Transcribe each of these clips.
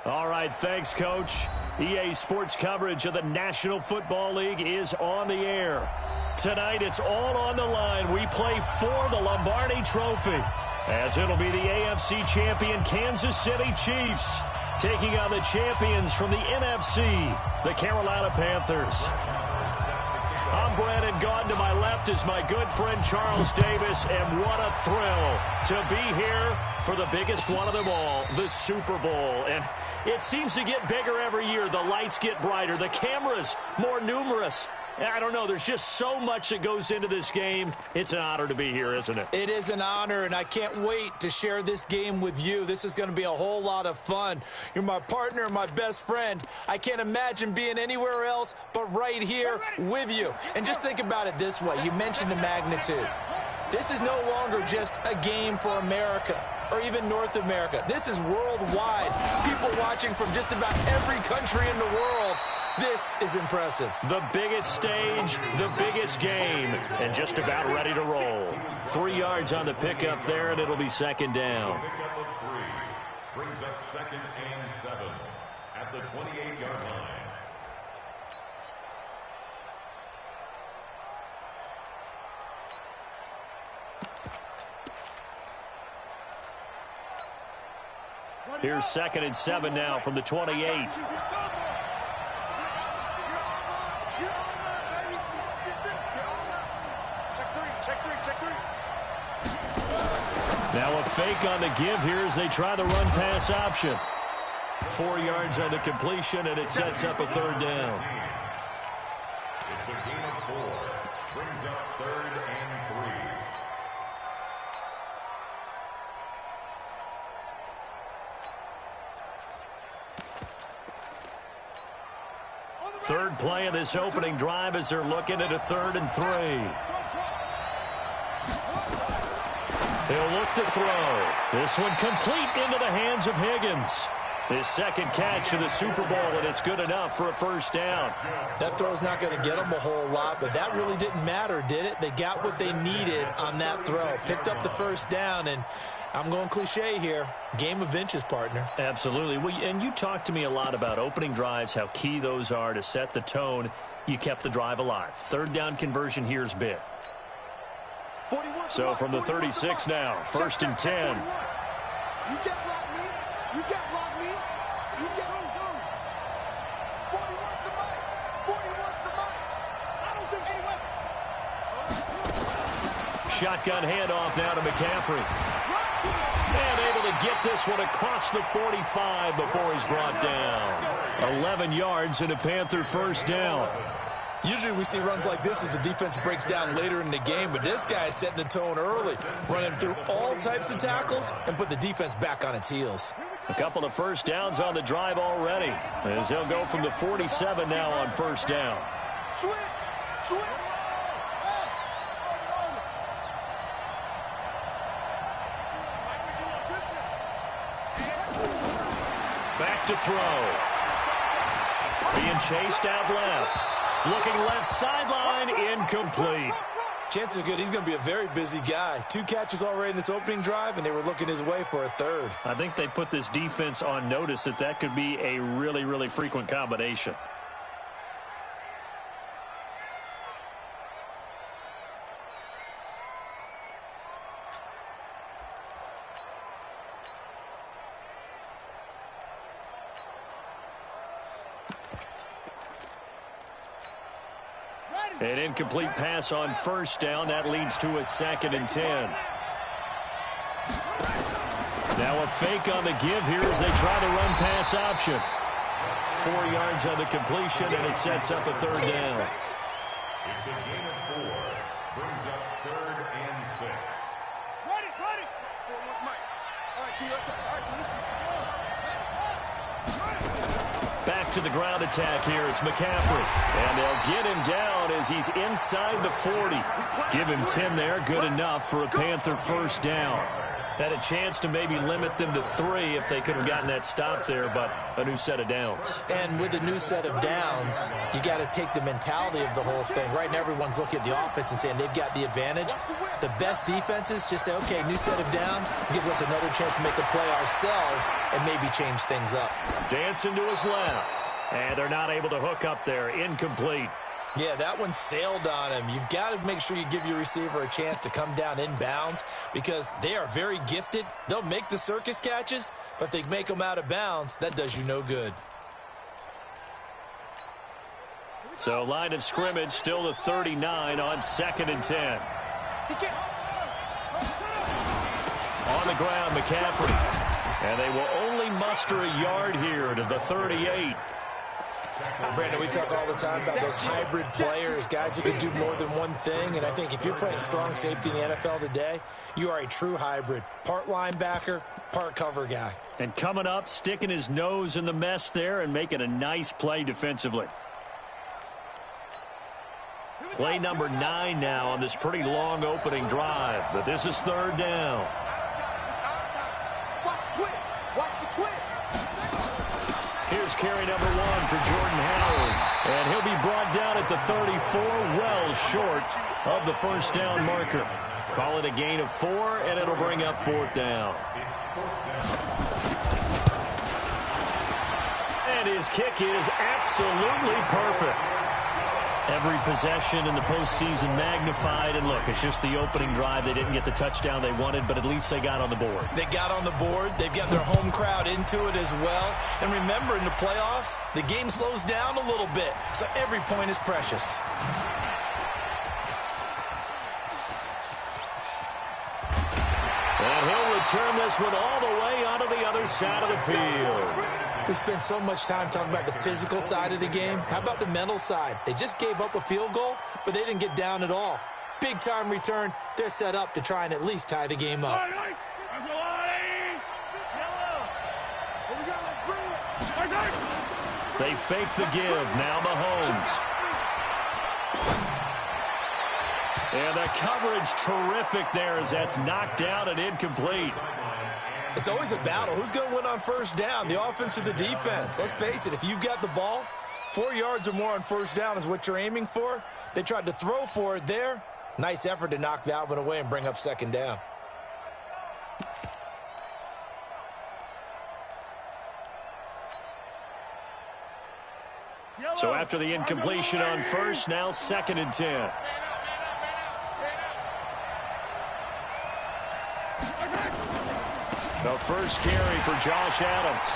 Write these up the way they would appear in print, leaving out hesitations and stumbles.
All right, thanks, Coach. EA Sports coverage of the National Football League is on the air. Tonight, it's all on the line. We play for the Lombardi Trophy, as it'll be the AFC champion Kansas City Chiefs taking on the champions from the NFC, the Carolina Panthers. I'm Brandon Gaudin. To my left is my good friend Charles Davis, and what a thrill to be here for the biggest one of them all, the Super Bowl. And it seems to get bigger every year. The lights get brighter, the cameras more numerous. I don't know, there's just so much that goes into this game. It's an honor to be here, isn't it? It is an honor, and I can't wait to share this game with you. This is going to be a whole lot of fun. You're my partner, my best friend. I can't imagine being anywhere else but right here with you. And just think about it this way. You mentioned the magnitude. This is no longer just a game for America or even North America. This is worldwide. People watching from just about every country in the world. This is impressive. The biggest stage, the biggest game, and just about ready to roll. 3 yards on the pickup there, and it'll be second down. Pickup of 3 brings up 2nd and 7 at the 28-yard line. Here's 2nd and 7 now from the 28. Now a fake on the give here as they try the run-pass option. 4 yards on the completion, and it sets up a third down. It's a gain of 4. Brings up 3rd and 3. Third play of this opening drive as they're looking at a 3rd and 3. He'll look to throw. This one complete into the hands of Higgins. His second catch of the Super Bowl, and it's good enough for a first down. That throw's not going to get them a whole lot, but that really didn't matter, did it? They got what they needed on that throw. Picked up the first down, and I'm going cliche here. Game of inches, partner. Absolutely. Well, and you talked to me a lot about opening drives, how key those are to set the tone. You kept the drive alive. Third down conversion here is big. So from the 36 now, 1st and 10. You get block me. You get block me. You get go. 40 wants the mic. 40 wants the mic. I don't think anyway. Shotgun handoff now to McCaffrey. And able to get this one across the 45 before he's brought down. 11 yards and a Panther first down. Usually we see runs like this as the defense breaks down later in the game, but this guy is setting the tone early, running through all types of tackles and put the defense back on its heels. A couple of first downs on the drive already, as he'll go from the 47 now on first down. Switch. Switch. Back to throw. Being chased out left. Looking left sideline, incomplete. Chances are good he's going to be a very busy guy. 2 catches already in this opening drive, and they were looking his way for a third. I think they put this defense on notice that could be a really, really frequent combination. An incomplete pass on first down. That leads to a 2nd and 10. Now a fake on the give here as they try the run-pass option. 4 yards on the completion, and it sets up a third down. It's a gain of 4. Brings up 3rd and 6. Run it. All right, T, let's go. All right, Back to the ground attack here. It's McCaffrey. And they'll get him down as he's inside the 40. Give him 10 there. Good enough for a Panther first down. Had a chance to maybe limit them to 3 if they could have gotten that stop there, but a new set of downs. And with a new set of downs, you got to take the mentality of the whole thing. Right now, everyone's looking at the offense and saying they've got the advantage. The best defenses just say, okay, new set of downs, gives us another chance to make a play ourselves and maybe change things up. Dancing to his left. And they're not able to hook up there. Incomplete. Yeah, that one sailed on him. You've got to make sure you give your receiver a chance to come down inbounds because they are very gifted. They'll make the circus catches, but if they make them out of bounds, that does you no good. So line of scrimmage still the 39 on 2nd and 10. On the ground, McCaffrey. And they will only muster a yard here to the 38. Brandon, we talk all the time about those hybrid players, guys who can do more than one thing. And I think if you're playing strong safety in the NFL today, you are a true hybrid. Part linebacker, part cover guy. And coming up, sticking his nose in the mess there and making a nice play defensively. Play number 9 now on this pretty long opening drive. But this is 3rd down. Here's carry number 1 for Jordan Howard. And he'll be brought down at the 34, well short of the first down marker. Call it a gain of 4, and it'll bring up 4th down. And his kick is absolutely perfect. Every possession in the postseason magnified. And look, it's just the opening drive. They didn't get the touchdown they wanted, but at least they got on the board. They got on the board. They've got their home crowd into it as well. And remember, in the playoffs, the game slows down a little bit. So every point is precious. And he'll return this one all the way onto the other side of the field. We spend so much time talking about the physical side of the game. How about the mental side? They just gave up a field goal, but they didn't get down at all. Big time return. They're set up to try and at least tie the game up. They fake the give. Now Mahomes. And the coverage terrific there as that's knocked down and incomplete. It's always a battle. Who's going to win on first down, the offense or the defense? Let's face it, if you've got the ball, 4 yards or more on first down is what you're aiming for. They tried to throw for it there. Nice effort to knock that one away and bring up 2nd down. So after the incompletion on first, now 2nd and 10. The first carry for Josh Adams.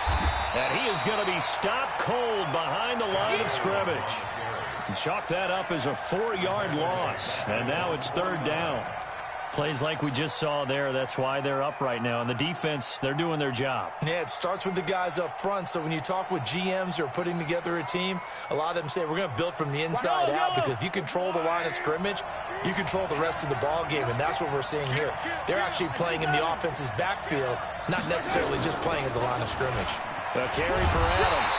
And he is going to be stopped cold behind the line of scrimmage. Chalk that up as a 4-yard loss. And now it's 3rd down. Plays like we just saw there. That's why they're up right now. And the defense, they're doing their job. Yeah, it starts with the guys up front. So when you talk with GMs who are putting together a team, a lot of them say we're going to build from the inside out because if you control the line of scrimmage, you control the rest of the ball game, and that's what we're seeing here. They're actually playing in the offense's backfield, not necessarily just playing at the line of scrimmage. A carry for Adams.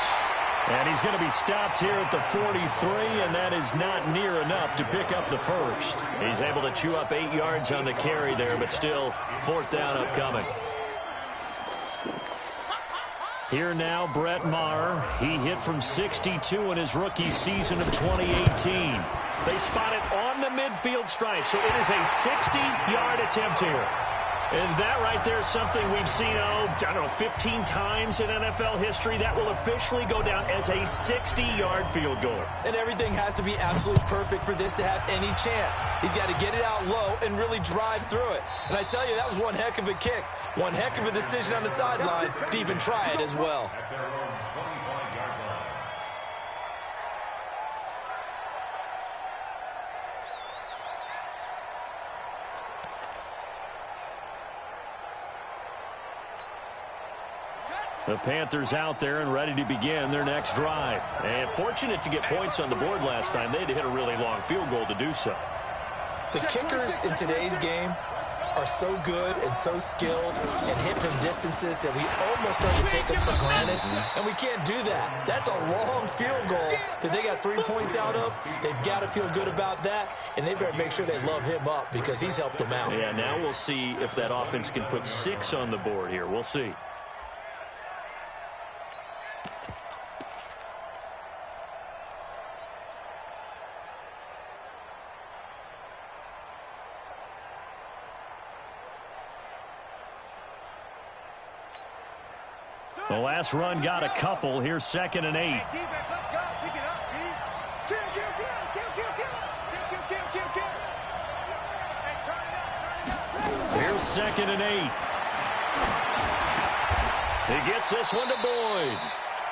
And he's going to be stopped here at the 43, and that is not near enough to pick up the first. He's able to chew up 8 yards on the carry there, but still 4th down upcoming. Here now, Brett Maher. He hit from 62 in his rookie season of 2018. They spot it on the midfield stripe, so it is a 60-yard attempt here. And that right there is something we've seen, I don't know, 15 times in NFL history. That will officially go down as a 60-yard field goal. And everything has to be absolutely perfect for this to have any chance. He's got to get it out low and really drive through it. And I tell you, that was one heck of a kick. One heck of a decision on the sideline to even try it as well. The Panthers out there and ready to begin their next drive. And fortunate to get points on the board last time. They had to hit a really long field goal to do so. The kickers in today's game are so good and so skilled and hit from distances that we almost start to take them for granted. And we can't do that. That's a long field goal that they got 3 points out of. They've got to feel good about that. And they better make sure they love him up because he's helped them out. Yeah, now we'll see if that offense can put 6 on the board here. We'll see. The last run got a couple. Here's 2nd and 8. Hey, defense, let's go. Pick it up, D. Kill. Hey, turn it up. Here's 2nd and 8. He gets this one to Boyd.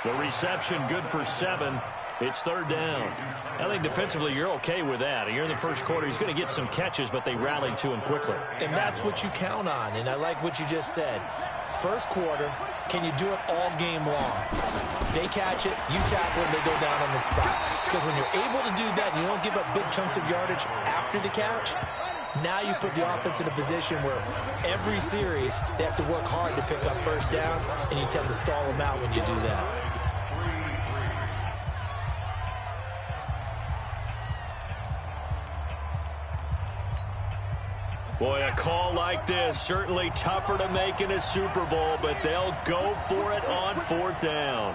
The reception good for 7. It's 3rd down. I think defensively you're okay with that. You're in the first quarter. He's going to get some catches, but they rallied to him quickly. And that's what you count on, and I like what you just said. First quarter, can you do it all game long? They catch it, you tackle them, they go down on the spot. Because when you're able to do that, and you don't give up big chunks of yardage after the catch, now you put the offense in a position where every series they have to work hard to pick up first downs, and you tend to stall them out when you do that. Boy, a call like this, certainly tougher to make in a Super Bowl, but they'll go for it on 4th down.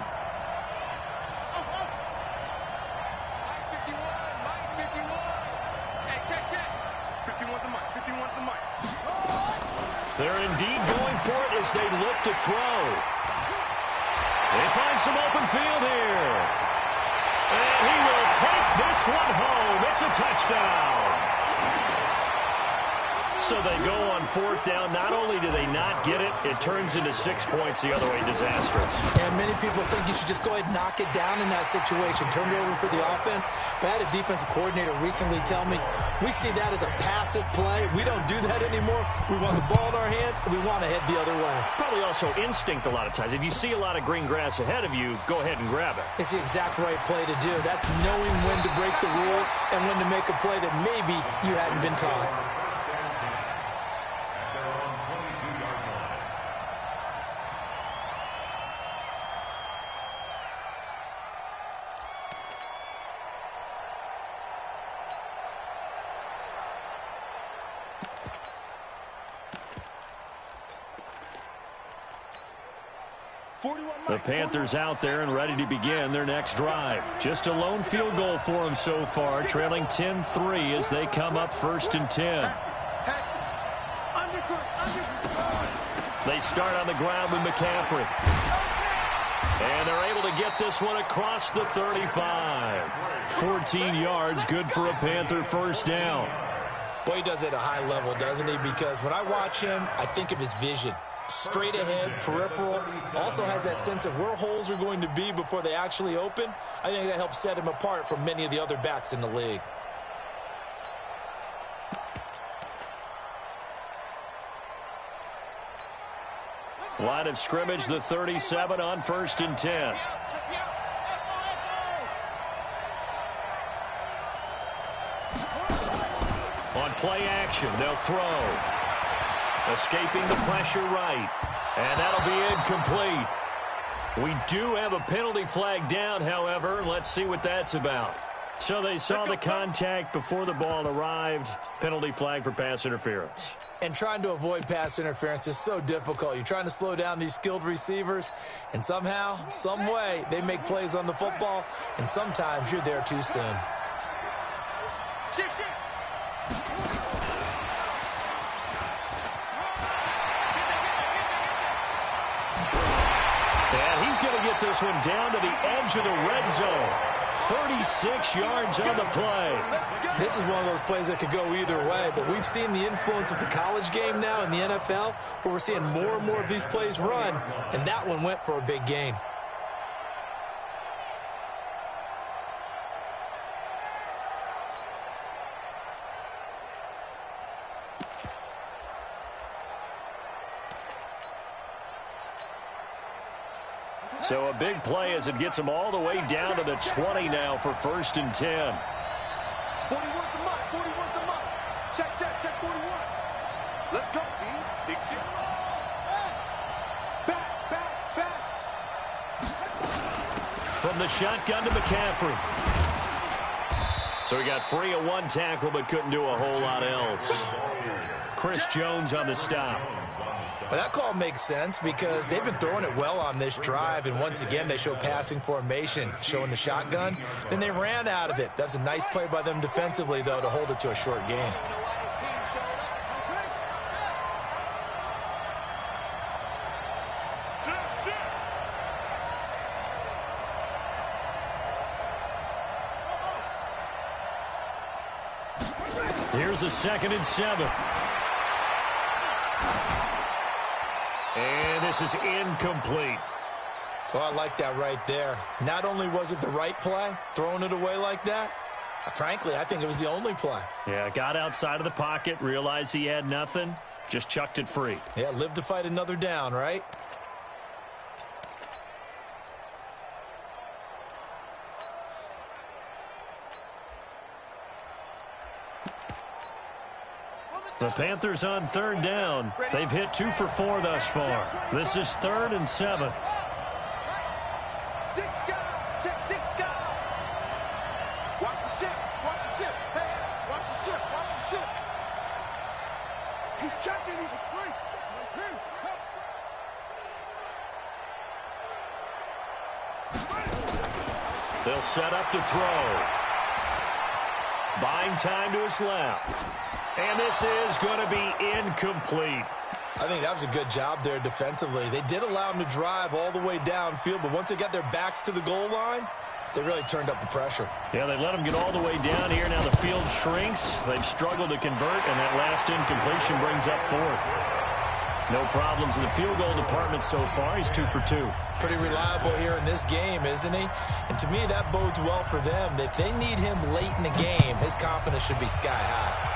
Mike 51. Hey, check. 51's the mic. They're indeed going for it as they look to throw. They find some open field here. And he will take this one home. It's a touchdown. So they go on 4th down. Not only do they not get it, it turns into 6 points the other way. Disastrous. And many people think you should just go ahead and knock it down in that situation. Turn it over for the offense. But I had a defensive coordinator recently tell me, we see that as a passive play. We don't do that anymore. We want the ball in our hands, and we want to head the other way. Probably also instinct a lot of times. If you see a lot of green grass ahead of you, go ahead and grab it. It's the exact right play to do. That's knowing when to break the rules and when to make a play that maybe you hadn't been taught. The Panthers out there and ready to begin their next drive. Just a lone field goal for them so far, trailing 10-3 as they come up 1st and 10. They start on the ground with McCaffrey. And they're able to get this one across the 35. 14 yards, good for a Panther first down. Boy, he does it at a high level, doesn't he? Because when I watch him, I think of his vision. Straight ahead, peripheral, also has that sense of where holes are going to be before they actually open. I think that helps set him apart from many of the other backs in the league. Line of scrimmage, the 37 on 1st and 10. On play action, they'll throw. Escaping the pressure right. And that'll be incomplete. We do have a penalty flag down, however. Let's see what that's about. So they saw the contact before the ball arrived. Penalty flag for pass interference. And trying to avoid pass interference is so difficult. You're trying to slow down these skilled receivers, and somehow, some way, they make plays on the football, and sometimes you're there too soon. And he's going to get this one down to the edge of the red zone. 36 yards on the play. This is one of those plays that could go either way, but we've seen the influence of the college game now in the NFL, where we're seeing more and more of these plays run, and that one went for a big gain. So a big play as it gets them all the way down to the 20 now for 1st and 10. 41 the mark. 41 the mark. Check 41. Let's go, D. Big shit. Back. From the shotgun to McCaffrey. So he got free of one tackle but couldn't do a whole lot else. Chris Jones on the stop. Well, that call makes sense because they've been throwing it well on this drive, and once again they show passing formation, showing the shotgun. Then they ran out of it. That's a nice play by them defensively, though, to hold it to a short gain. Here's a 2nd and 7. And this is incomplete. Well, I like that right there. Not only was it the right play, throwing it away like that, frankly, I think it was the only play. Yeah, got outside of the pocket, realized he had nothing, just chucked it free. Yeah, live to fight another down, right? The Panthers on 3rd down. They've hit 2 for 4 thus far. This is 3rd and 7. He's checking, he's free. They'll set up to throw. Buying time to his left. And this is going to be incomplete. I think that was a good job there defensively. They did allow him to drive all the way downfield, but once they got their backs to the goal line, they really turned up the pressure. Yeah, they let him get all the way down here. Now the field shrinks. They've struggled to convert, and that last incompletion brings up 4th. No problems in the field goal department so far. He's 2 for 2. Pretty reliable here in this game, isn't he? And to me, that bodes well for them. If they need him late in the game, his confidence should be sky high.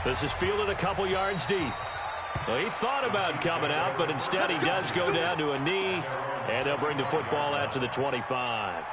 This is fielded a couple yards deep. Well, he thought about coming out, but instead he does go down to a knee, and they'll bring the football out to the 25.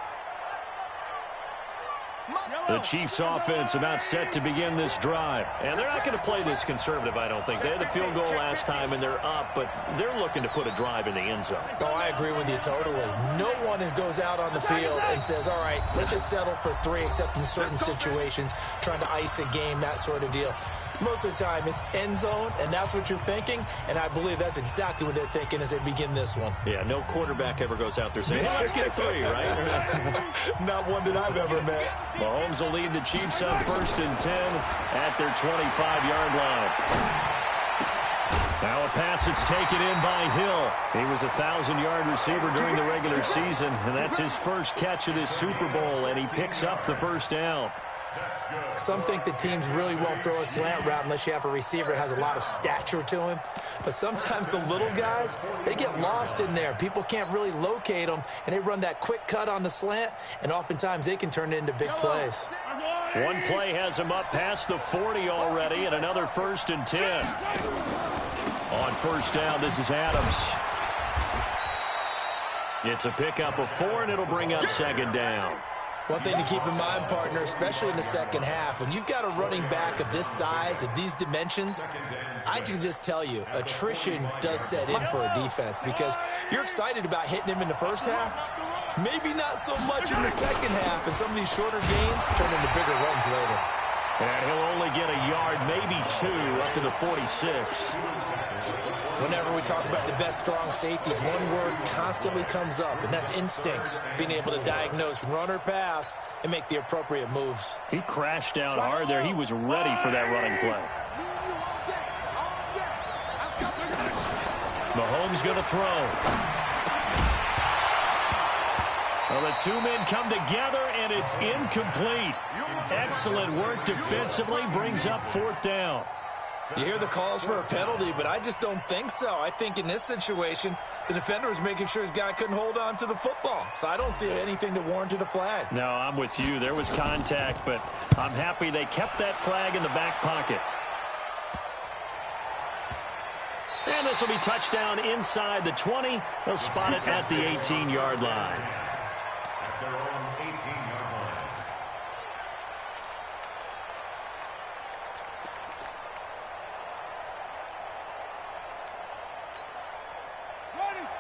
The Chiefs offense about set to begin this drive. And they're not going to play this conservative, I don't think. They had the field goal last time, and they're up, but they're looking to put a drive in the end zone. Oh, I agree with you totally. No one goes out on the field and says, all right, let's just settle for 3, except in certain situations, trying to ice a game, that sort of deal. Most of the time, it's end zone, and that's what you're thinking, and I believe that's exactly what they're thinking as they begin this one. Yeah, no quarterback ever goes out there saying, hey, let's get 3, right? Not one that I've ever met. Mahomes will lead the Chiefs up 1st and 10 at their 25-yard line. Now a pass that's taken in by Hill. He was a 1,000-yard receiver during the regular season, and that's his first catch of this Super Bowl, and he picks up the 1st down. Some think the teams really won't throw a slant route unless you have a receiver that has a lot of stature to him. But sometimes the little guys, they get lost in there. People can't really locate them, and they run that quick cut on the slant, and oftentimes they can turn it into big plays. One play has him up past the 40 already, and another 1st and 10. On 1st down, this is Adams. It's a pickup of 4, and it'll bring up 2nd down. One thing to keep in mind, partner, especially in the second half, when you've got a running back of this size, of these dimensions, I can just tell you, attrition does set in for a defense because you're excited about hitting him in the first half, maybe not so much in the second half, and some of these shorter gains turn into bigger runs later. And he'll only get a yard, maybe 2, up to the 46. Whenever we talk about the best strong safeties, one word constantly comes up, and that's instinct. Being able to diagnose run or pass and make the appropriate moves. He crashed down hard there. He was ready for that running play. Mahomes going to throw. Well, the 2 men come together, and it's incomplete. Excellent work defensively, brings up 4th down. You hear the calls for a penalty, but I just don't think so. I think in this situation, the defender was making sure his guy couldn't hold on to the football. So I don't see anything that warranted a flag. No, I'm with you. There was contact, but I'm happy they kept that flag in the back pocket. And this will be touchdown inside the 20. They'll spot it at the 18-yard line.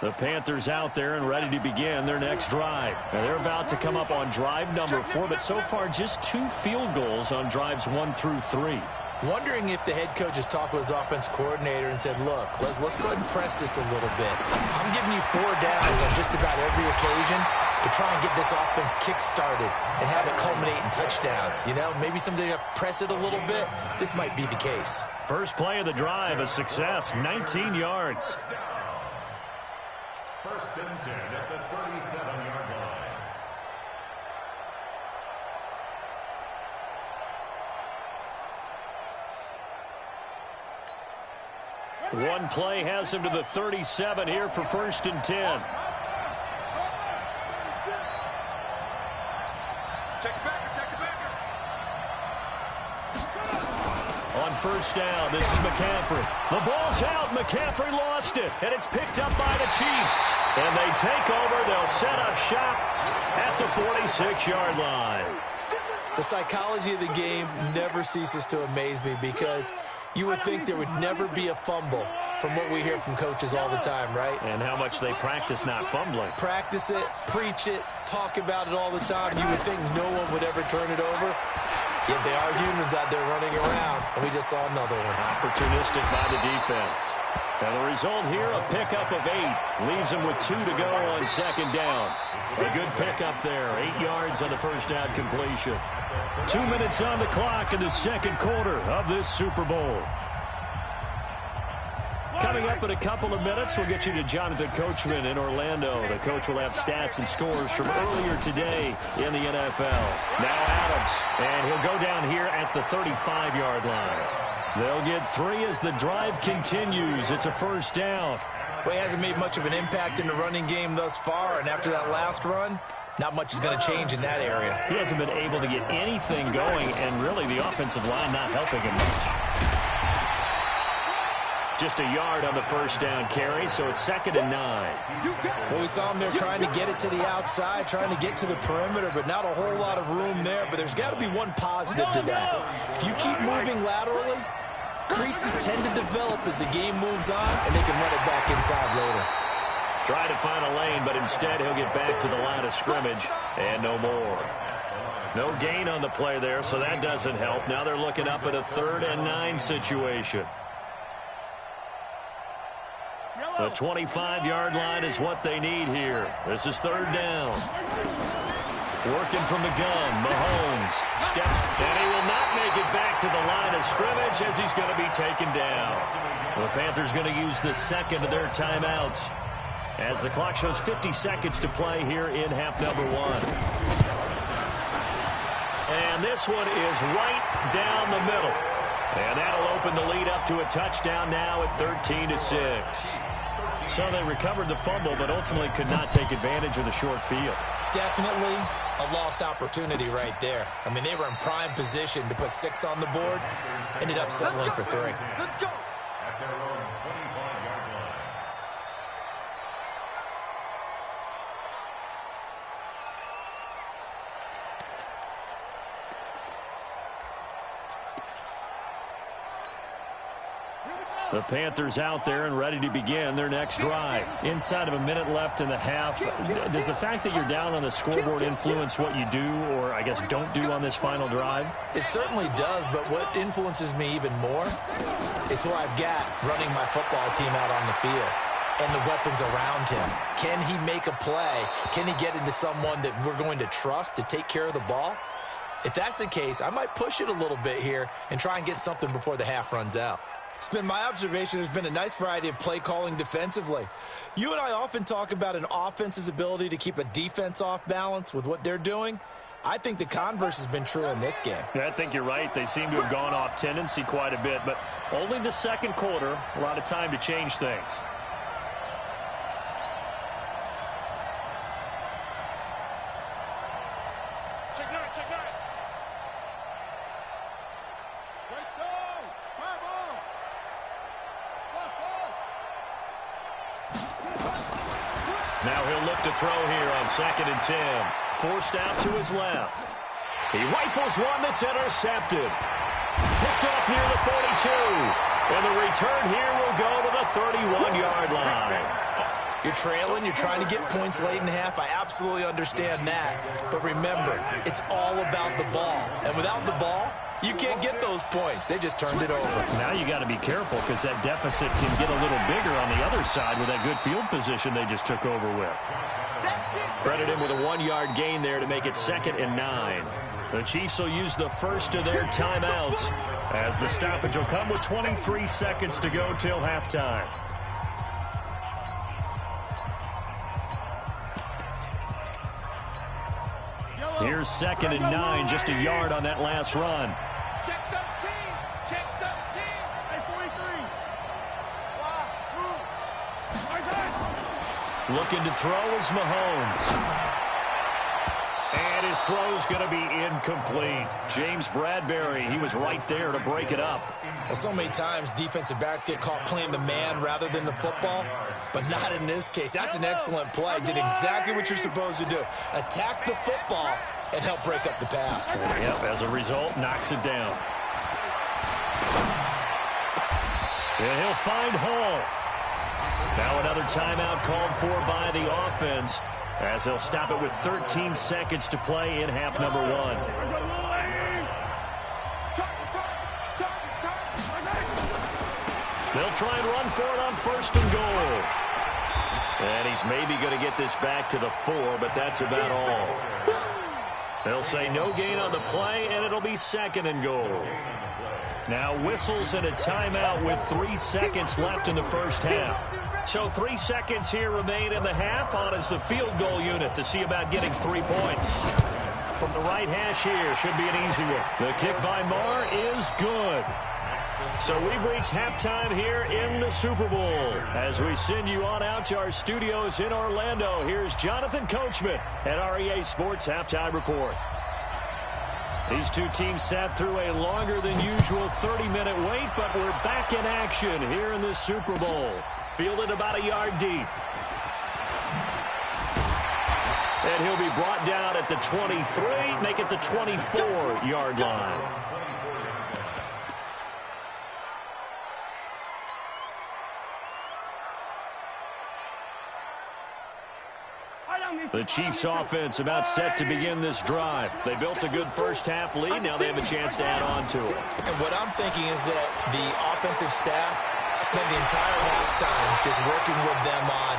The Panthers out there and ready to begin their next drive. Now they're about to come up on drive number 4, but so far just 2 field goals on drives 1 through 3. Wondering if the head coach has talked with his offense coordinator and said, look, let's go ahead and press this a little bit. I'm giving you 4 downs on just about every occasion to try and get this offense kick-started and have it culminate in touchdowns. You know, maybe someday to press it a little bit. This might be the case. First play of the drive, a success, 19 yards. 1st and 10 at the 37-yard line. One play has him to the 37 here for 1st and 10. On 1st down, this is McCaffrey. The ball's out. McCaffrey lost it, and it's picked up by the Chiefs. And they take over. They'll set up shop at the 46-yard line. The psychology of the game never ceases to amaze me because you would think there would never be a fumble from what we hear from coaches all the time, right? And how much they practice not fumbling. Practice it, preach it, talk about it all the time. You would think no one would ever turn it over. Yet they are humans out there running around, and we just saw another one. Opportunistic by the defense. And the result here, a pickup of 8. Leaves him with 2 to go on 2nd down. A good pickup there. 8 yards on the 1st down completion. 2 minutes on the clock in the 2nd quarter of this Super Bowl. Coming up in a couple of minutes, we'll get you to Jonathan Coachman in Orlando. The coach will have stats and scores from earlier today in the NFL. Now Adams, and he'll go down here at the 35-yard line. They'll get 3 as the drive continues. It's a 1st down. Well, he hasn't made much of an impact in the running game thus far, and after that last run, not much is going to change in that area. He hasn't been able to get anything going, and really the offensive line not helping him much. Just a yard on the 1st down carry, so it's 2nd and 9. Well, we saw him there trying to get it to the outside, trying to get to the perimeter, but not a whole lot of room there. But there's got to be one positive to that. If you keep moving laterally, creases tend to develop as the game moves on, and they can run it back inside later. Try to find a lane, but instead he'll get back to the line of scrimmage, and no more. No gain on the play there, so that doesn't help. Now they're looking up at a 3rd and 9 situation. The 25-yard line is what they need here. This is 3rd down. Working from the gun, Mahomes steps, and he will not make it back to the line of scrimmage as he's going to be taken down. The Panthers going to use the 2nd of their timeouts as the clock shows 50 seconds to play here in half number 1. And this one is right down the middle. And that'll open the lead up to a touchdown now at 13-6. So they recovered the fumble, but ultimately could not take advantage of the short field. Definitely a lost opportunity right there. I mean, they were in prime position to put 6 on the board. Ended up settling for 3. Let's go. At their own 25-yard line. The Panthers out there and ready to begin their next drive. Inside of a minute left in the half, does the fact that you're down on the scoreboard influence what you do or, I guess, don't do on this final drive? It certainly does, but what influences me even more is who I've got running my football team out on the field and the weapons around him. Can he make a play? Can he get into someone that we're going to trust to take care of the ball? If that's the case, I might push it a little bit here and try and get something before the half runs out. It's been my observation there's been a nice variety of play calling defensively. You and I often talk about an offense's ability to keep a defense off balance with what they're doing. I think the converse has been true in this game. Yeah, I think you're right. They seem to have gone off tendency quite a bit, but only the 2nd quarter, a lot of time to change things. Now he'll look to throw here on 2nd and 10. Forced out to his left. He rifles one that's intercepted. Picked off near the 42. And the return here will go to the 31-yard line. You're trailing, you're trying to get points late in half. I absolutely understand that. But remember, it's all about the ball. And without the ball, you can't get those points. They just turned it over. Now you got to be careful because that deficit can get a little bigger on the other side with that good field position they just took over with. Credit him with a 1-yard gain there to make it 2nd and 9. The Chiefs will use the 1st of their timeouts as the stoppage will come with 23 seconds to go till halftime. Here's 2nd and 9, just a yard on that last run. Check 13. Check 13. Hey, 43. Looking to throw is Mahomes. And his throw's going to be incomplete. James Bradbury, he was right there to break it up. Well, so many times defensive backs get caught playing the man rather than the football, but not in this case. That's an excellent play. Did exactly what you're supposed to do. Attack the football and help break up the pass. Yep, as a result, knocks it down. And he'll find Hall. Now another timeout called for by the offense, as they'll stop it with 13 seconds to play in half number 1. They'll try and run for it on 1st and goal. And he's maybe going to get this back to the 4, but that's about all. They'll say no gain on the play, and it'll be 2nd and goal. Now whistles and a timeout with 3 seconds left in the first half. So 3 seconds here remain in the half. On is the field goal unit to see about getting 3 points. From the right hash here, should be an easy one. The kick by Marr is good. So we've reached halftime here in the Super Bowl. As we send you on out to our studios in Orlando, here's Jonathan Coachman at our EA Sports Halftime Report. These two teams sat through a longer than usual 30-minute wait, but we're back in action here in this Super Bowl. Fielded about a yard deep. And he'll be brought down at the 23, make it the 24-yard line. The Chiefs offense about set to begin this drive. They built a good first half lead. Now they have a chance to add on to it. And what I'm thinking is that the offensive staff spent the entire halftime just working with them on,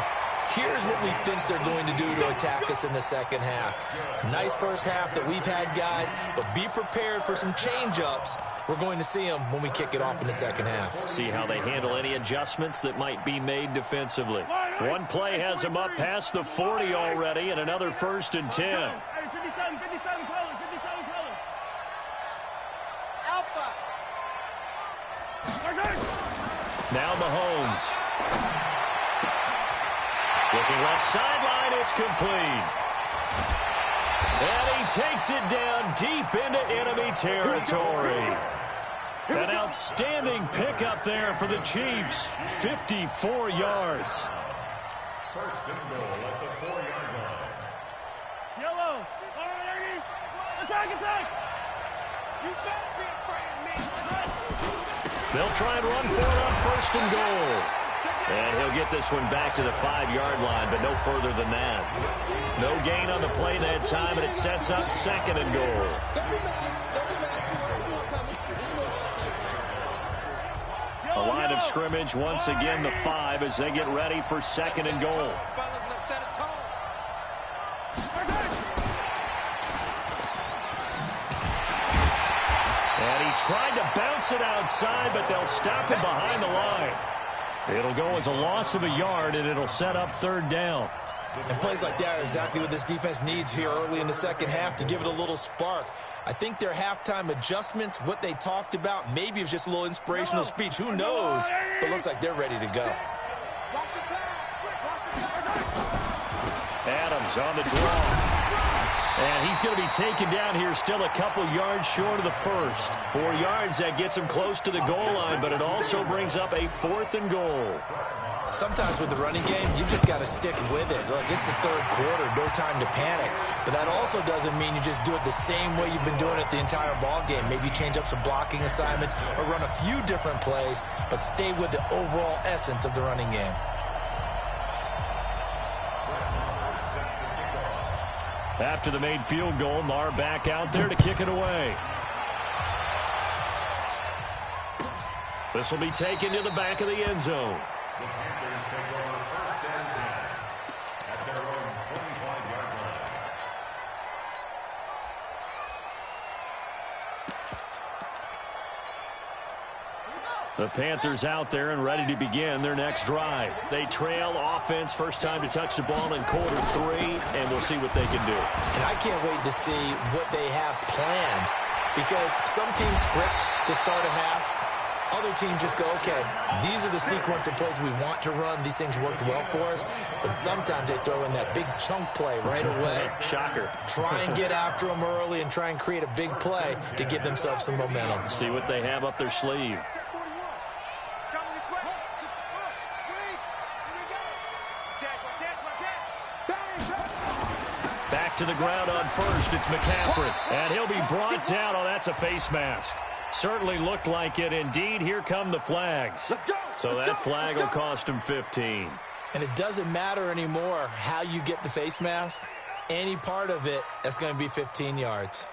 here's what we think they're going to do to attack us in the second half. Nice first half that we've had, guys, but be prepared for some change-ups. We're going to see them when we kick it off in the second half. See how they handle any adjustments that might be made defensively. One play has them up past the 40 already, and another 1st and 10. Now Mahomes. Looking left sideline, it's complete. And he takes it down deep into enemy territory. An outstanding pickup there for the Chiefs. 54 yards. 1st and goal at the 4-yard line. Yellow. All right, Aggies. Attack, attack. You better be afraid of me. They'll try and run for it on 1st and goal. And he'll get this one back to the 5-yard line, but no further than that. No gain on the play that time, and it sets up 2nd and goal. A line of scrimmage, once again the 5 as they get ready for 2nd and goal. And he tried to bounce it outside, but they'll stop him behind the line. It'll go as a loss of a yard, and it'll set up 3rd down. And plays like that are exactly what this defense needs here early in the second half to give it a little spark. I think their halftime adjustments, what they talked about, maybe it was just a little inspirational speech. Who knows? But looks like they're ready to go. Adams on the draw. And he's going to be taken down here still a couple yards short of the 1st. 4 yards, that gets him close to the goal line, but it also brings up a 4th and goal. Sometimes with the running game, you just got to stick with it. Look, it's the 3rd quarter, no time to panic. But that also doesn't mean you just do it the same way you've been doing it the entire ball game. Maybe change up some blocking assignments or run a few different plays, but stay with the overall essence of the running game. After the made field goal, Marr back out there to kick it away. This will be taken to the back of the end zone. The Panthers take over 1st and 10 at their own 25-yard line. The Panthers out there and ready to begin their next drive. They trail offense, first time to touch the ball in quarter 3, and we'll see what they can do. And I can't wait to see what they have planned, because some teams script to start a half, Other teams just go, okay, these are the sequence of plays we want to run. These things worked well for us. And sometimes they throw in that big chunk play right away. Shocker. Try and get after them early and try and create a big play to give themselves some momentum. See what they have up their sleeve. Back to the ground on first. It's McCaffrey. And he'll be brought down. Oh, that's a face mask. Certainly looked like it. Indeed, here come the flags. So that flag will cost him 15. And it doesn't matter anymore how you get the face mask. Any part of it, that's going to be 15 yards.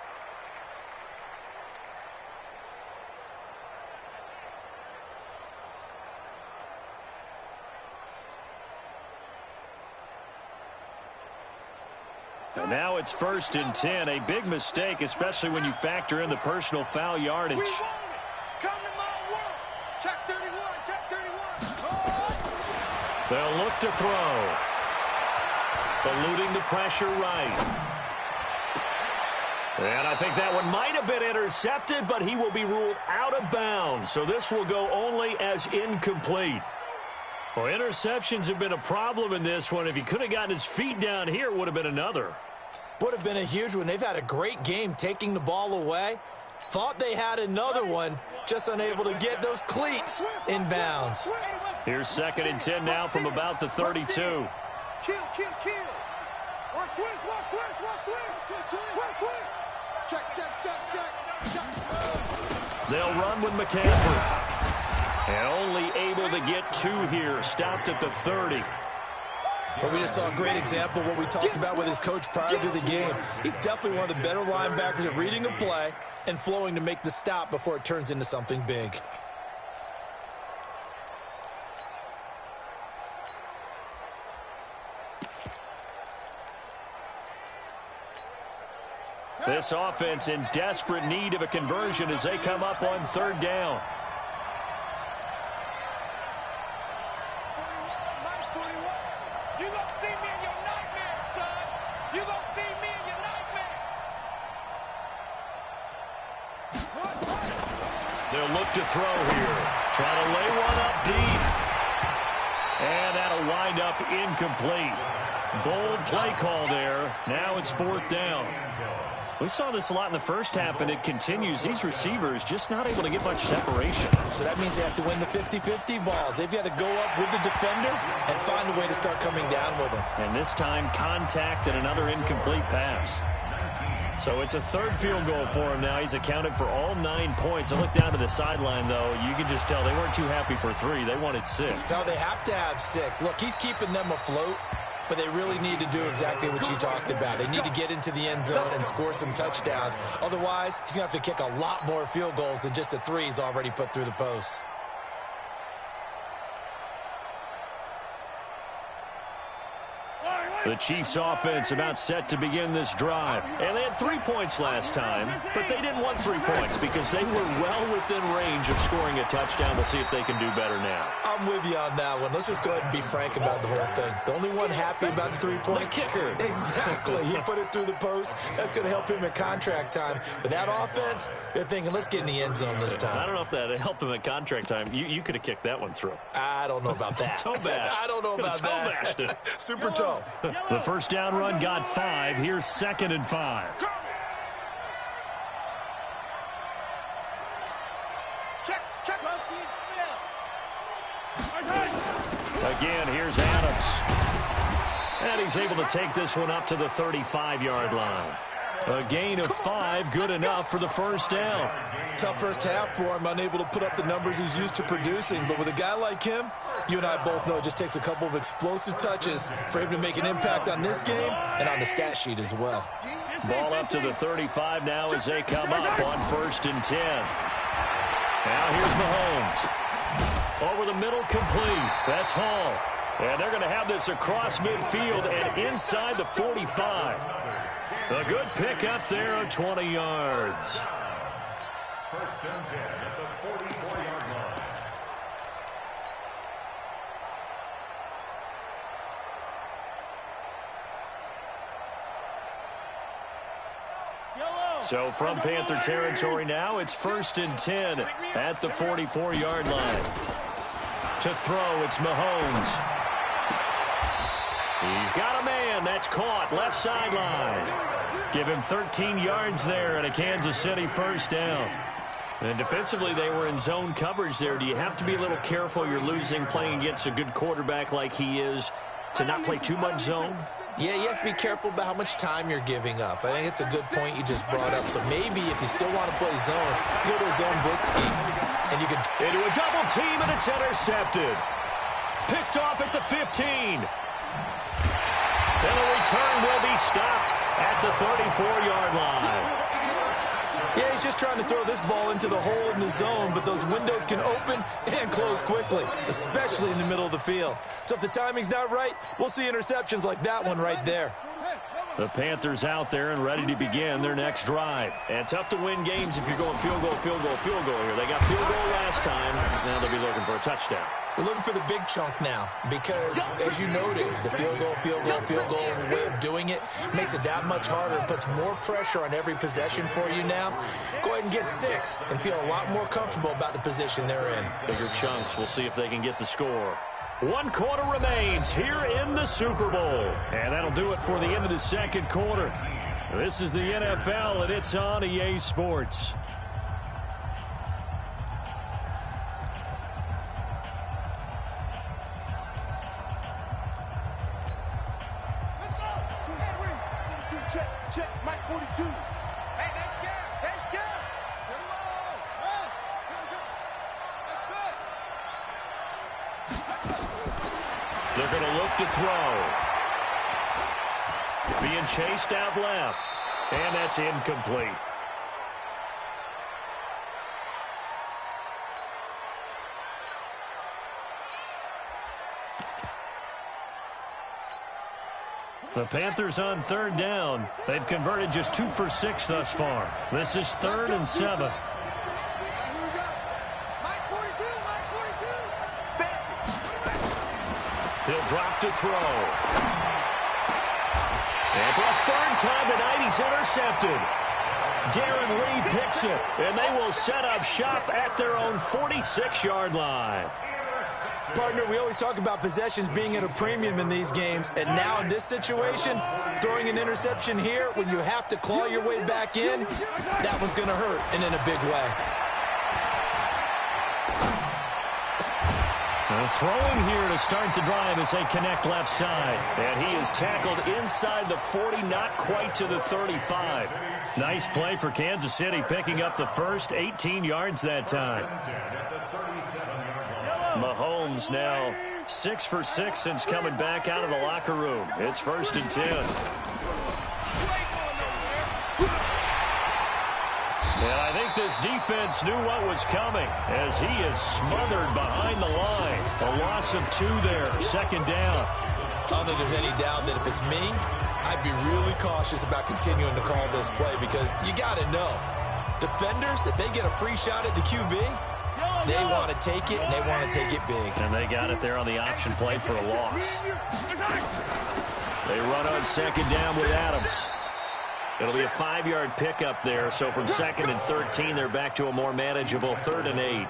And now it's 1st and 10. A big mistake, especially when you factor in the personal foul yardage. Come to my world. Check 31, check 31. They'll look to throw. Eluding the pressure right. And I think that one might have been intercepted, but he will be ruled out of bounds. So this will go only as incomplete. Well, interceptions have been a problem in this one. If he could have gotten his feet down here, it would have been another. Would have been a huge one. They've had a great game taking the ball away. Thought they had another one, just unable to get those cleats in bounds. Here's 2nd and 10 now from about the 32. Kill. Watch twist. Check. They'll run with McCaffrey. And only able to get 2 here. Stopped at the 30. But we just saw a great example of what we talked about with his coach prior to the game. He's definitely one of the better linebackers at reading a play and flowing to make the stop before it turns into something big. This offense in desperate need of a conversion as they come up on 3rd down. They'll look to throw here. Try to lay one up deep. And that'll wind up incomplete. Bold play call there. Now it's 4th down. We saw this a lot in the first half, and it continues. These receivers just not able to get much separation. So that means they have to win the 50-50 balls. They've got to go up with the defender and find a way to start coming down with them. And this time, contact and another incomplete pass. So it's a 3rd field goal for him now. He's accounted for all 9 points. I look down to the sideline, though. You can just tell they weren't too happy for 3. They wanted 6. No, they have to have 6. Look, he's keeping them afloat, but they really need to do exactly what you talked about. They need to get into the end zone and score some touchdowns. Otherwise, he's going to have to kick a lot more field goals than just the 3 he's already put through the posts. The Chiefs offense about set to begin this drive. And they had 3 points last time, but they didn't want 3 points because they were well within range of scoring a touchdown. We'll see if they can do better now. I'm with you on that one. Let's just go ahead and be frank about the whole thing. The only one happy about the 3-point? The kicker. Exactly. He put it through the post. That's going to help him in contract time. But that offense, they're thinking, let's get in the end zone this time. I don't know if that helped him at contract time. You could have kicked that one through. I don't know about that. Toe bash. I don't know about toe that. Bashed it. Super toe. The first down run got 5. Here's 2nd and 5. Check. Again, here's Adams. And he's able to take this one up to the 35-yard line. A gain of 5, good enough for the first down. Tough first half for him, unable to put up the numbers he's used to producing. But with a guy like him, you and I both know it just takes a couple of explosive touches for him to make an impact on this game and on the stat sheet as well. Ball up to the 35 now as they come up on 1st and 10. Now here's Mahomes. Over the middle, complete. That's Hall. And they're going to have this across midfield and inside the 45. A good pick up there of 20 yards. 1st and 10 at the 44-yard line. Yellow. So from Panther territory now, it's 1st and 10 at the 44-yard line. To throw, it's Mahomes. He's got a man. That's caught. Left sideline. Give him 13 yards there and a Kansas City first down. And defensively, they were in zone coverage there. Do you have to be a little careful? You're losing playing against a good quarterback like he is to not play too much zone? Yeah, you have to be careful about how much time you're giving up. I think it's a good point you just brought up. So maybe if you still want to play zone, you go to a zone blitz scheme. And you can into a double team, and it's intercepted. Picked off at the 15. And the return will be stopped at the 34-yard line. Yeah, he's just trying to throw this ball into the hole in the zone, but those windows can open and close quickly, especially in the middle of the field. So if the timing's not right, we'll see interceptions like that one right there. The Panthers out there and ready to begin their next drive. And tough to win games if you're going field goal, field goal, field goal here. They got field goal last time. Now they'll be looking for a touchdown. They're looking for the big chunk now because, as you noted, the field goal, field goal, field goal way of doing it makes it that much harder and puts more pressure on every possession for you now. Go ahead and get 6 and feel a lot more comfortable about the position they're in. Bigger chunks. We'll see if they can get the score. 1 quarter remains here in the Super Bowl. And that'll do it for the end of the second quarter. This is the NFL, and it's on EA Sports. Check, Mike 42. Hey, they scared. They scared. Get low. That's it. They're going to look to throw. Being chased out left. And that's incomplete. The Panthers on 3rd down. They've converted just 2 for 6 thus far. This is 3rd and 7. He'll drop to throw. And for a 3rd time tonight, he's intercepted. Darren Reed picks it, and they will set up shop at their own 46-yard line. Partner, we always talk about possessions being at a premium in these games, and now in this situation, throwing an interception here when you have to claw your way back in, that one's going to hurt, and in a big way. Throwing here to start the drive as they connect left side. And he is tackled inside the 40, not quite to the 35. Nice play for Kansas City, picking up the first 18 yards that time. Mahomes now 6 for 6 since coming back out of the locker room. It's 1st and 10. And I think this defense knew what was coming as he is smothered behind the line. A loss of 2 there, 2nd down. I don't think there's any doubt that if it's me, I'd be really cautious about continuing to call this play because you got to know, defenders, if they get a free shot at the QB, they want to take it, and they want to take it big. And they got it there on the option play for a loss. They run on 2nd down with Adams. It'll be a 5-yard pickup there, so from 2nd and 13, they're back to a more manageable 3rd and 8.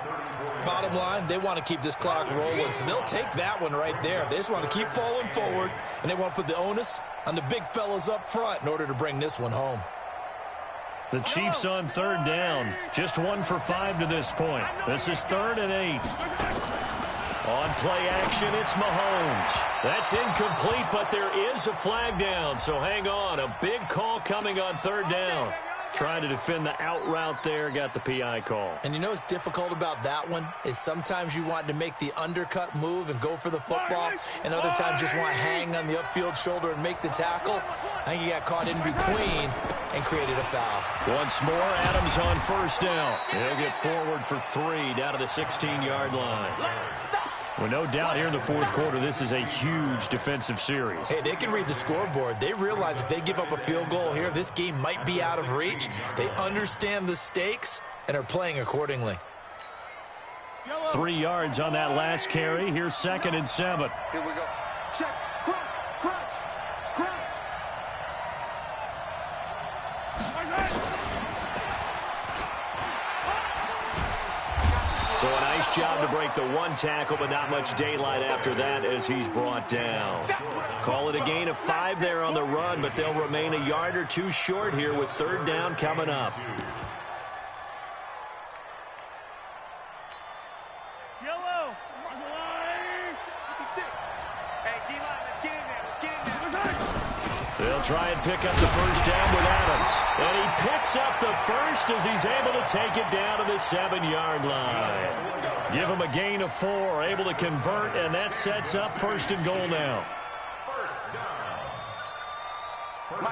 Bottom line, they want to keep this clock rolling, so they'll take that one right there. They just want to keep falling forward, and they want to put the onus on the big fellas up front in order to bring this one home. The Chiefs on 3rd down, just 1 for 5 to this point. This is 3rd and 8. On play action, it's Mahomes. That's incomplete, but there is a flag down, so hang on. A big call coming on 3rd down. Trying to defend the out route there, got the PI call. And you know what's difficult about that one is sometimes you want to make the undercut move and go for the football, and other times just want to hang on the upfield shoulder and make the tackle. I think he got caught in between and created a foul. Once more, Adams on 1st down. He'll get forward for 3 down to the 16-yard line. Well, no doubt here in the 4th quarter, this is a huge defensive series. Hey, they can read the scoreboard. They realize if they give up a field goal here, this game might be out of reach. They understand the stakes and are playing accordingly. 3 yards on that last carry. Here's 2nd and 7. Here we go. Check. Crunch. So a nice job to break the one tackle, but not much daylight after that as he's brought down. Call it a gain of 5 there on the run, but they'll remain a yard or two short here with third down coming up. Yellow. Hey, D-line, let's get in there. Let's get in there. They'll try and pick up the first down with Adams. And he picks up the first as he's able to take it down to the 7-yard line. Give him a gain of 4, able to convert, and that sets up first and goal now.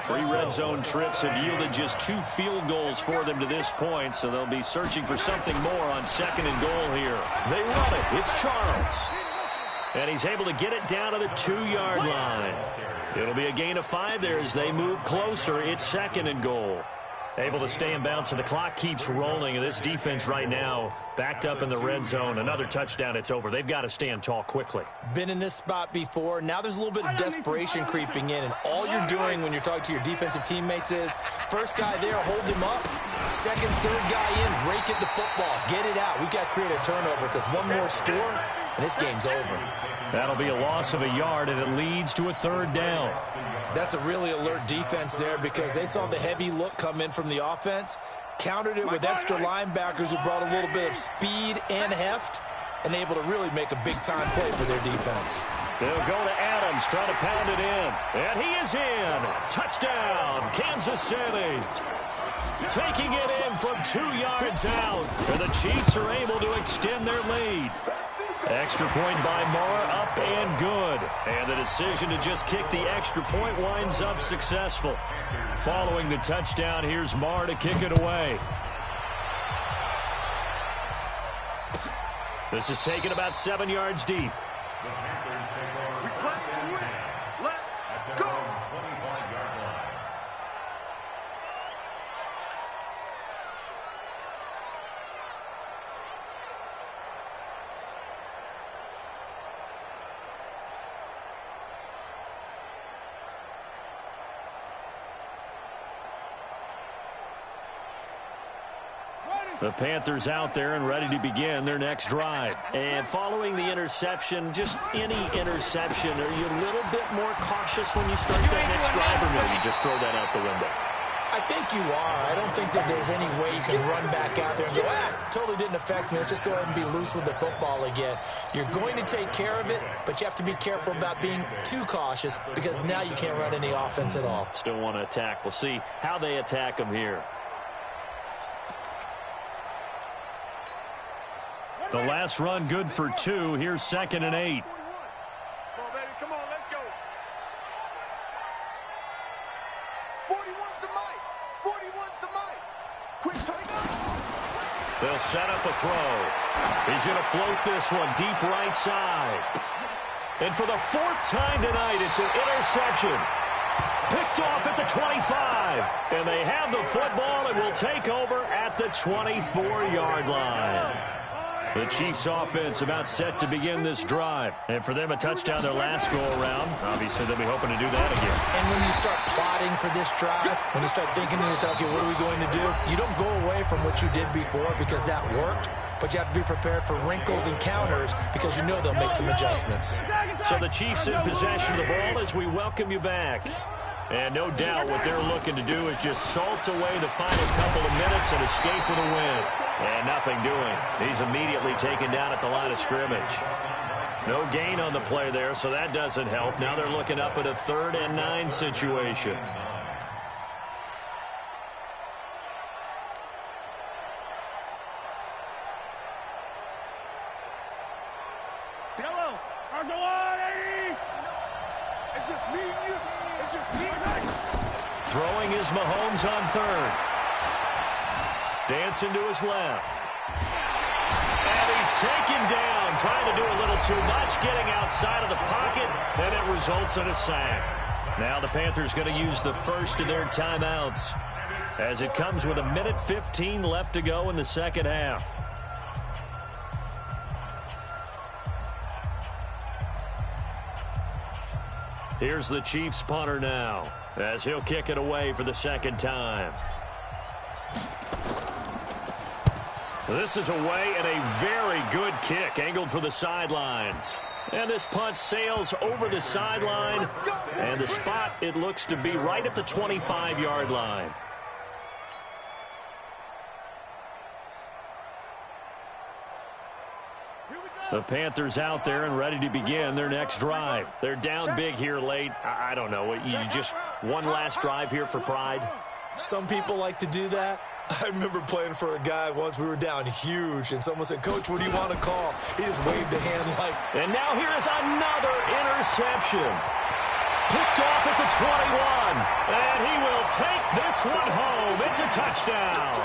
3 red zone trips have yielded just 2 field goals for them to this point, so they'll be searching for something more on second and goal here. They run it. It's Charles. And he's able to get it down to the 2-yard line. It'll be a gain of 5 there as they move closer. It's second and goal. Able to stay in bounds, so the clock keeps rolling. And this defense right now backed up in the red zone. Another touchdown, it's over. They've got to stand tall quickly. Been in this spot before. Now there's a little bit of desperation creeping in. And all you're doing when you're talking to your defensive teammates is, first guy there, hold him up. Second, third guy in, rake at the football. Get it out. We've got to create a turnover because one more score, and this game's over. That'll be a loss of a yard, and it leads to a third down. That's a really alert defense there because they saw the heavy look come in from the offense, countered it with extra linebackers who brought a little bit of speed and heft, and able to really make a big-time play for their defense. They'll go to Adams, trying to pound it in. And he is in. Touchdown, Kansas City. Taking it in from 2 yards out. And the Chiefs are able to extend their lead. Extra point by Marr, up and good. And the decision to just kick the extra point winds up successful. Following the touchdown, here's Marr to kick it away. This is taken about 7 yards deep. The Panthers take over. We play and win. Let's go. 25-yard line. The Panthers out there and ready to begin their next drive. And following the interception, just any interception, are you a little bit more cautious when you start that next drive, or no, you just throw that out the window? I think you are. I don't think that there's any way you can run back out there and go, totally didn't affect me. Let's just go ahead and be loose with the football again. You're going to take care of it, but you have to be careful about being too cautious because now you can't run any offense at all. Still want to attack. We'll see how they attack them here. The last run good for 2. Here's 2nd and 8. Come on, baby. Come on, let's go. 41's the mic. 41's the mic. Quick timeout. They'll set up a throw. He's going to float this one deep right side. And for the 4th time tonight, it's an interception. Picked off at the 25. And they have the football and will take over at the 24-yard line. The Chiefs offense about set to begin this drive. And for them, a touchdown their last go-around. Obviously, they'll be hoping to do that again. And when you start plotting for this drive, when you start thinking to yourself, okay, what are we going to do? You don't go away from what you did before because that worked. But you have to be prepared for wrinkles and counters because you know they'll make some adjustments. So the Chiefs in possession of the ball as we welcome you back. And no doubt what they're looking to do is just salt away the final couple of minutes and escape with a win. And nothing doing. He's immediately taken down at the line of scrimmage. No gain on the play there, so that doesn't help. Now they're looking up at a 3rd and 9 situation. Yellow. It's just me and you. It's just me and you. Throwing is Mahomes on 3rd. Dancing to his left. And he's taken down, trying to do a little too much, getting outside of the pocket, and it results in a sack. Now the Panthers going to use the first of their timeouts as it comes with 1:15 left to go in the second half. Here's the Chiefs punter now as he'll kick it away for the 2nd time. This is away and a very good kick angled for the sidelines. And this punt sails over the sideline. And the spot, it looks to be right at the 25-yard line. The Panthers out there and ready to begin their next drive. They're down big here late. I don't know. You just one last drive here for pride? Some people like to do that. I remember playing for a guy once. We were down huge, and someone said, "Coach, what do you want to call?" He just waved a hand like... And now here is another interception. Picked off at the 21. And he will take this one home. It's a touchdown.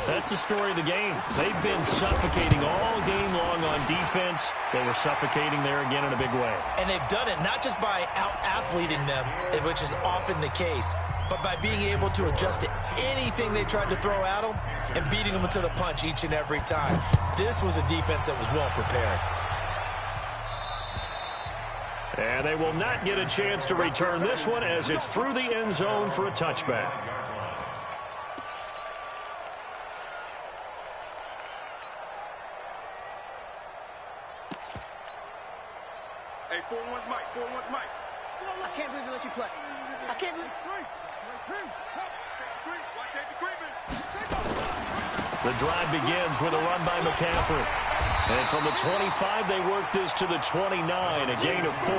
That's the story of the game. They've been suffocating all game long on defense. They were suffocating there again in a big way. And they've done it not just by out-athleting them, which is often the case, but by being able to adjust to anything they tried to throw at them and beating them to the punch each and every time. This was a defense that was well prepared. And they will not get a chance to return this one as it's through the end zone for a touchback. Hey, 4-1's Mike. 4-1's Mike. I can't believe they let you play. I can't believe... The drive begins with a run by McCaffrey. And from the 25, they work this to the 29, a gain of 4.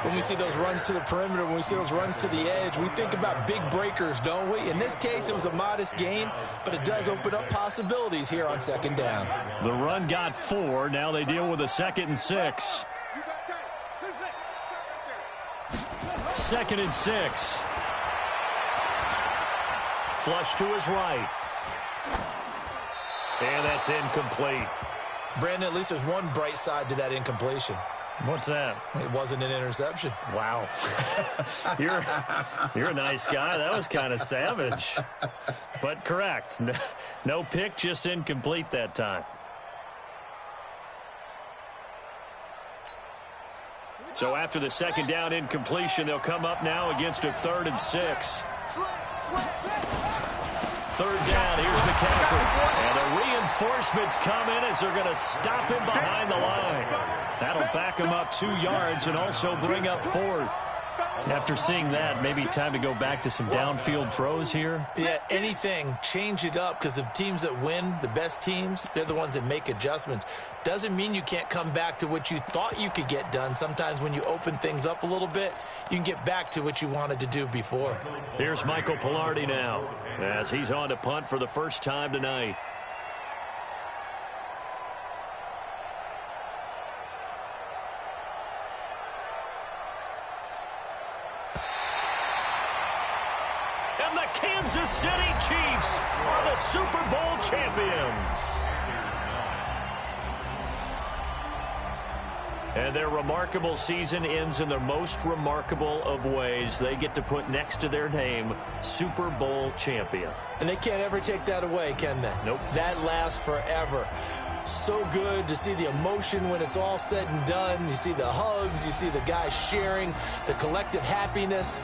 When we see those runs to the perimeter, when we see those runs to the edge, we think about big breakers, don't we? In this case, it was a modest gain, but it does open up possibilities here on second down. The run got 4. Now they deal with a 2nd and 6. 2nd and 6. Flush to his right. And that's incomplete. Brandon, at least there's one bright side to that incompletion. What's that? It wasn't an interception. Wow. You're a nice guy. That was kind of savage. But correct. No pick, just incomplete that time. So after the 2nd down incompletion, they'll come up now against a 3rd and 6. 3rd down, here's McCaffrey. And the reinforcements come in as they're going to stop him behind the line. That'll back him up 2 yards and also bring up 4th. After seeing that, maybe time to go back to some downfield throws here. Yeah, anything. Change it up, because the teams that win, the best teams, they're the ones that make adjustments. Doesn't mean you can't come back to what you thought you could get done. Sometimes when you open things up a little bit, you can get back to what you wanted to do before. Here's Michael Pilardi now as he's on to punt for the first time tonight. And the Kansas City Chiefs are the Super Bowl champions. And their remarkable season ends in the most remarkable of ways. They get to put next to their name, Super Bowl champion. And they can't ever take that away, can they? Nope. That lasts forever. So good to see the emotion when it's all said and done. You see the hugs, you see the guys sharing, the collective happiness.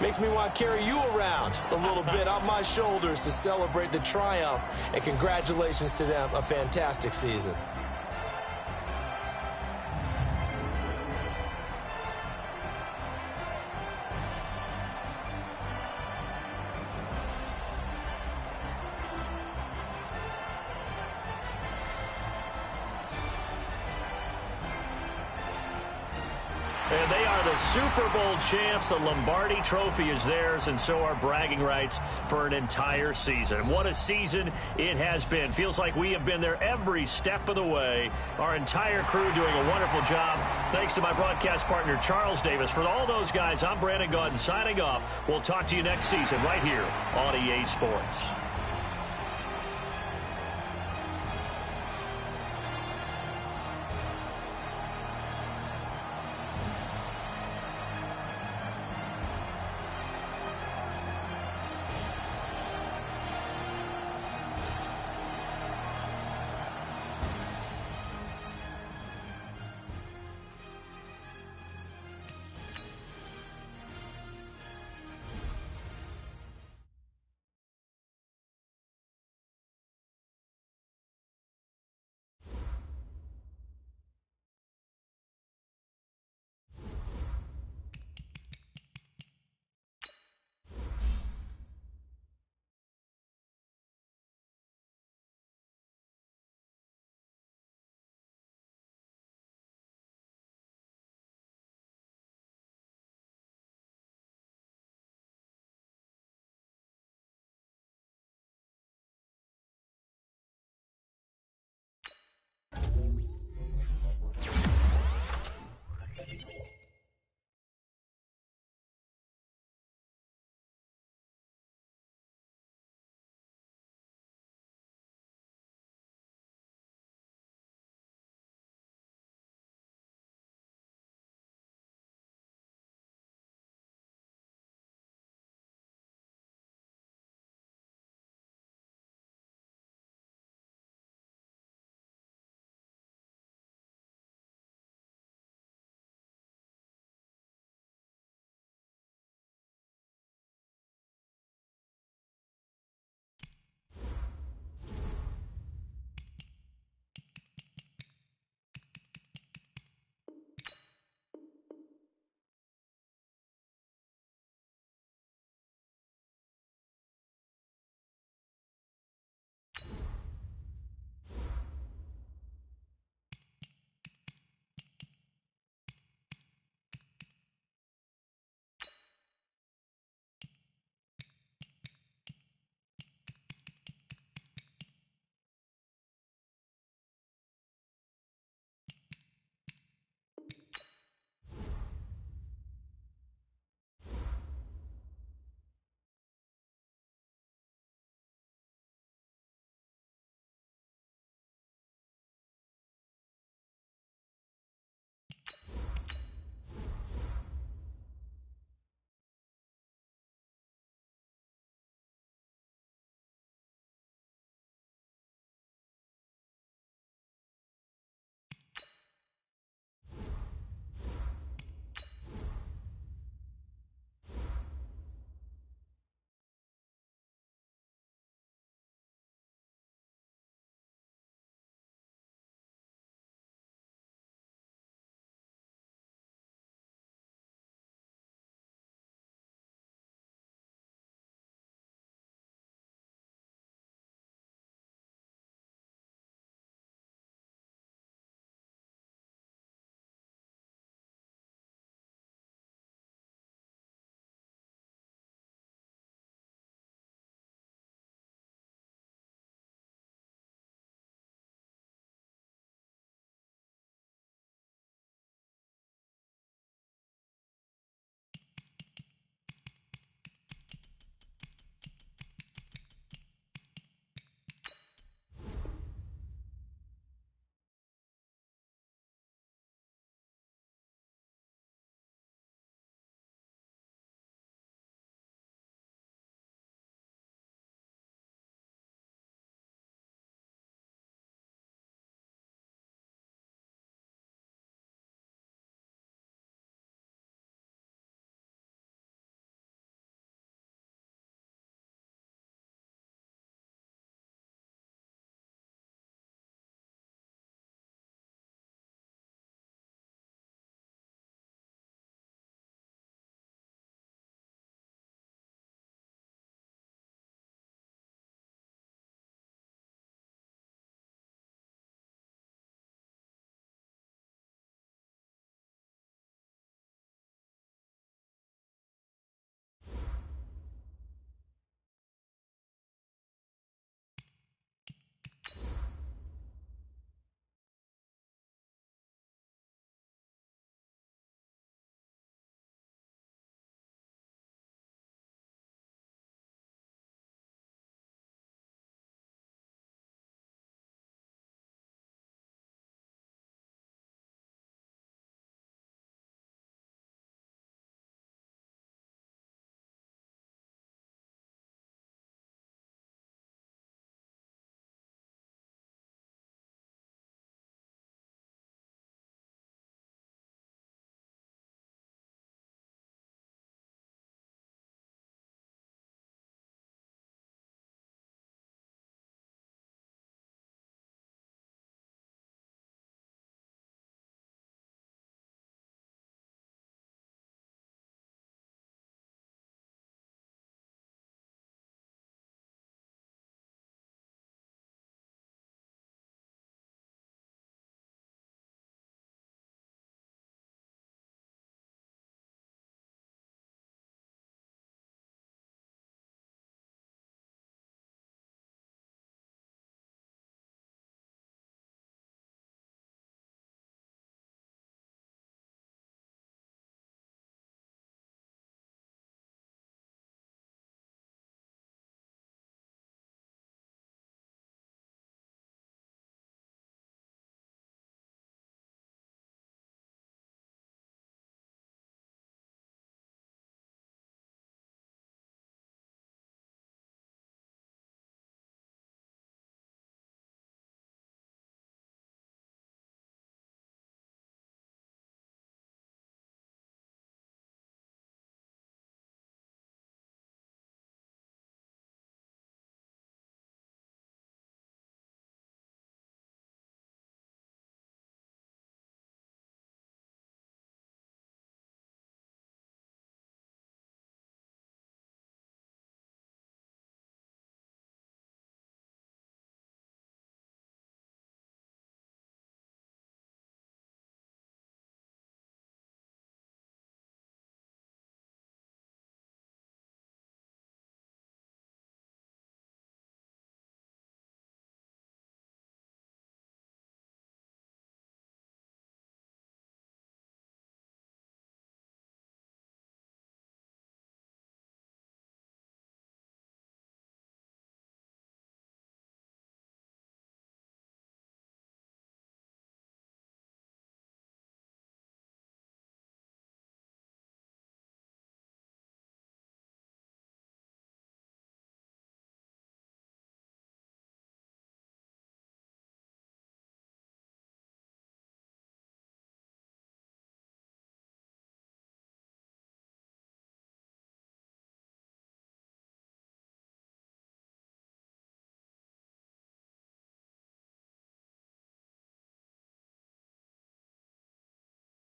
Makes me want to carry you around a little bit on my shoulders to celebrate the triumph. And congratulations to them. A fantastic season. And they are the Super Bowl champs. The Lombardi Trophy is theirs, and so are bragging rights for an entire season. What a season it has been. Feels like we have been there every step of the way. Our entire crew doing a wonderful job. Thanks to my broadcast partner, Charles Davis. For all those guys, I'm Brandon Gaudin signing off. We'll talk to you next season right here on EA Sports.